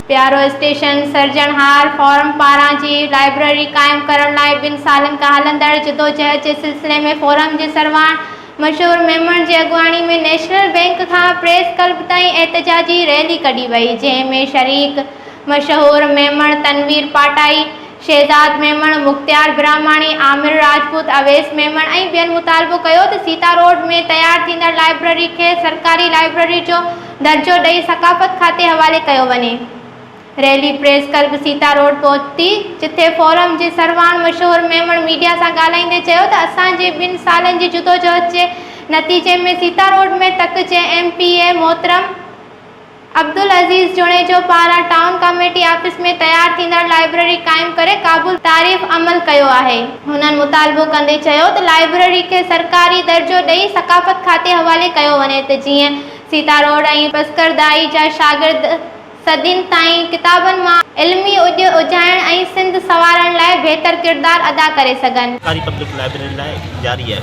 प्यारो station सर्जनहार forum पारां जी library कायम करण लाइ 2 सालन खां हलंदड़ जदोजहद जे सिलसिले में फोरम जे सरवाण मशहूर मेमण जी अॻुवाणी में नेशनल बैंक खां प्रेस क्लब ताईं एहतजाजी रैली कढी वई, जंहिंमें शरीक मशहूर मेमण तनवीर पाटाई, शहजाद मेमण, मुख्तियार ब्राह्मणी, आमिर राजपूत, अवेस मेमण ऐं ॿियनि मुतालबो कयो त सीता रोड में तैयार थींदड़ लाइब्रेरी खे सरकारी लाइब्रेरी जो दर्जो ॾेई सकाफ़त खाते हवाले कयो वञे। Rally press club Sita road पहुती, जिथे फोरम जे सरवाण मशहूर मेमण मीडिया सां ॻाल्हाईंदे चयो त असांजे 2 सालनि जी जदोजहद जे नतीजे में सीता रोड में तक जे MPA मोहतरम अब्दुल अज़ीज़ जुणेजो पारां टाउन कमेटी ऑफिस में तैयार थींदड़ लाइब्रेरी कायम करे क़ाबिल तारीफ़ अमल कयो आहे। हुननि मुतालबो कंदे चयो त लाइब्रेरी खे सरकारी दर्जो ॾेई सकाफ़त खाते हवाले कयो वञे त जीअं सीता रोड ऐं बस्करदाई जा शागिर्द सदियुनि ताईं किताबनि मां इल्मी उजाइण ऐं सिंध सवारण लाइ बहितर किरदार अदा करे सघनि। सरकारी पब्लिक लाइब्रेरी लाइ जारी है,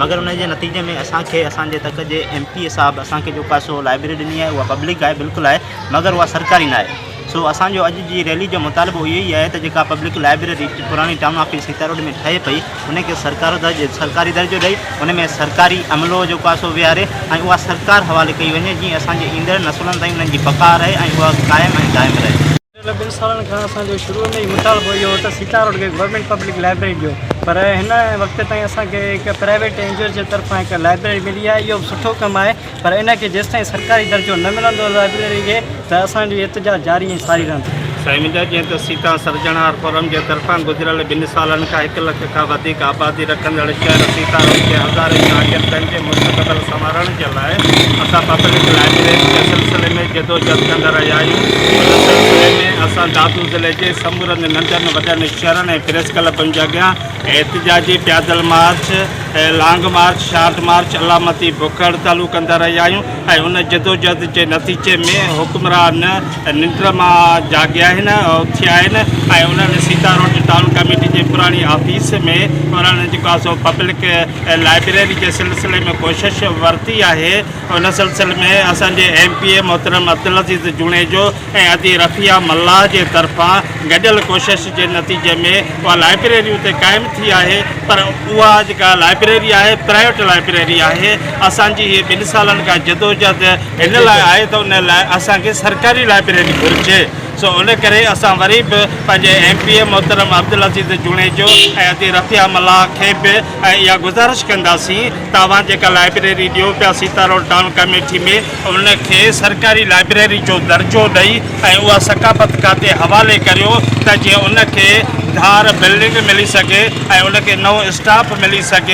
मगर उन जे नतीजे में असांजे तक जे MPA साहब असांखे जो का सो लाइब्रेरी ॾिनी आहे उहा पब्लिक आहे, बिल्कुलु आहे, मगर उहा सरकारी न आहे। सो असांजो अॼु जी रैली जो मुतालबो इहो ई आहे त जेका पब्लिक लाइब्रेरी पुरानी टाउन ऑफिस सीता रोड में ठहे पई उनखे सरकारी दर्जो ॾेई उन में सरकारी अमलो जो का सो विहारे ऐं उहा सरकार हवाले कई वञे, जीअं असांजे ईंदड़ नसुलनि ताईं उन्हनि जी बका रहे ऐं उहा क़ाइमु रहे। 2 सालनि खां असांजो शुरू में ई मुतालबो इहो हो त सीता रोड खे गवर्नमेंट पब्लिक लाइब्रेरी ॾियो, पर हिन वक़्त ताईं असांखे हिकु प्राइवेट एनजीओ जे तरफ़ां हिकु लाइब्रेरी मिली आहे। इहो सुठो कमु आहे, पर इनखे जेसिताईं सरकारी दर्जो न मिलंदो लाइब्रेरी खे त असांजी एहतजाज जारी ऐं सारी रहंदी। साईं मुंहिंजा जीअं त सीता सर्जनहार फोरम जे तरफ़ां गुज़िरियल 2 सालनि खां 1 लख खां वधीक आबादी रखंदड़ शहर सीता रोड खे हज़ारे शागिर्दनि जे मुस्तक़बिल संवारण जे लाइ असां पब्लिक लाइब्रेरी जे सिलसिले में जदोजहद कंदा रहिया आहियूं। उन सिलसिले में असां दादू ज़िले जे समूरनि नंढनि वॾनि शहरनि ऐं प्रेस क्लबनि जे अॻियां एहतजाजी पैदल मार्च, लॉन्ग मार्च, शार्ट मार्च, अलामती बुख हड़तालूं कंदा रहिया आहियूं ऐं उन जदोजहद जे नतीजे में हुक्मरान निंड मां जाॻिया आहिनि, उथिया आहिनि ऐं उन्हनि सीता रोड टाउन कमेटी जे पुराणी ऑफिस में उन्हनि जेको आहे सो पब्लिक लाइब्रेरी जे सिलसिले में कोशिश वरिती आहे। उन सिलसिले में असांजे MPA मोहतरम अब्दुल अज़ीज़ जुणेजो ऐं अदी रफ़िया मल्लाह जे तरफ़ां गॾियल कोशिश जे नतीजे में उहा लाइब्रेरी उते क़ाइमु थी आहे, पर उहा जेका लाइब्रेरी आहे प्राइवेट लाइब्रेरी आहे। असांजी हीअ 2 सालनि खां जदोजहद हिन लाइ आहे त उन लाइ असांखे सरकारी लाइब्रेरी घुरिजे। सो उन करे असां वरी बि पंहिंजे MPA मोहतरम अब्दुल अज़ीज़ जुणेजो ऐं अदी रफ़िया मल्लाह खे बि इहा गुज़ारिश कंदासीं, तव्हां जेका लाइब्रेरी ॾियो पिया सीता रोड टाउन कमेटी में उनखे सरकारी लाइब्रेरी जो दर्जो ॾेई ऐं उहा सकाफ़त खाते हवाले करियो त जीअं उनखे धार बिल्डिंग मिली सघे ऐं उनखे नओं स्टाफ मिली सघे